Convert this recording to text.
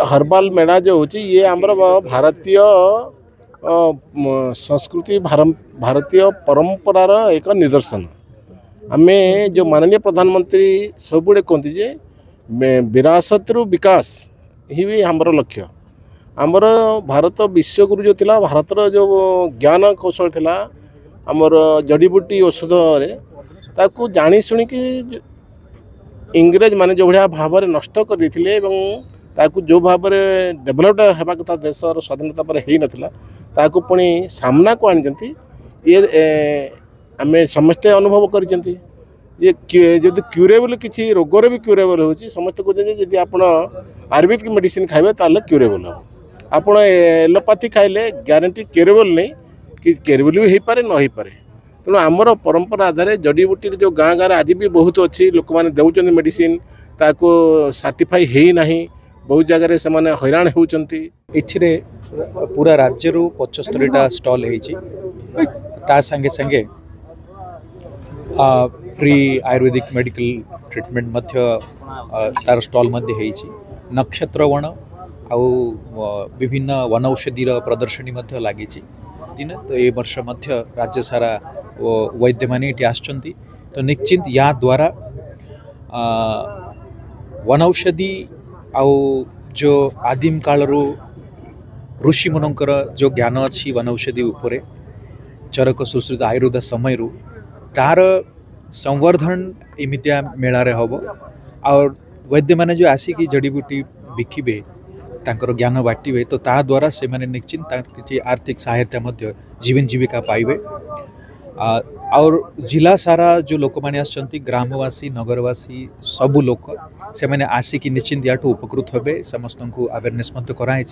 हर्बाल मेला जो होची ये आमर भारतीय संस्कृति भारतीय परंपरार एक निदर्शन। आमे जो माननीय प्रधानमंत्री सबुड़े कहते जे विरासत रु विकास ही भी आमर लक्ष्य। आमर भारत विश्वगुरु जो थिला भारतर जो ज्ञान कौशल थिला आमर जड़ीबूटी औषध रे ताकू जानी शुणी कि इंग्रेज माने जो भाया भाव नष्ट कर देथिले एवं ताकू जो भाव में डेभलप्ड होगा कथा देशर स्वाधीनता पर हो नाला ताकू पुणी सामना को आनी ये आम समस्ते अनुभव कर ये जब क्यूरेबल किसी रोगर भी क्यूरेबल हो समस्त कहते आप आयुर्वेदिक मेडिसिन खाइबे ताले क्यूरेबल हो आप एलोपैथी खाइले ग्यारंटी क्यूरेबल नहीं कि क्यूरेबल भी हो पारे न हो पारे। तेणु आमर परंपरा आधार जड़ीबूटी जो गाँ गाँव आज भी बहुत अच्छी लोक मैंने दौरान मेडिसिन ताको सर्टिफाई है ना बहुत जगह से माने हैरान होउचंती। एथिरे पूरा राज्य रु 75टा स्टॉल हेची ता संगे संगे फ्री आयुर्वेदिक मेडिकल ट्रीटमेंट मध्य तार स्टॉल मध्य हेची नक्षत्र वन आउ विभिन्न वन औषधीर प्रदर्शनी मध्य लागिची दिन तो ए वर्ष मध्य राज्य सारा वैद्य माने इटी आछंती तो निश्चित या द्वारा वन औषधि आउ जो आदिम कालरू ऋषि मनकर जो ज्ञान अच्छी वन औषधि उपरे चरक सुश्रुत आयुर्वेद समय तार संवर्धन एमितिया मेलारे हम और वैद्य माने जो आसिकी जड़ीबूटी बिकिबे तांकर ज्ञान बाटिबे तो ता द्वारा से माने निश्चिंत किसी आर्थिक सहायता मध्य जीवन जीविका पाइबे। और जिला सारा जो लोक मैंने आसछंती ग्रामवासी नगरवासी सबु लोक से मैंने आसिकी निश्चिंत याठू उपकृत हेबे समस्त को अवेयरनेस कराई।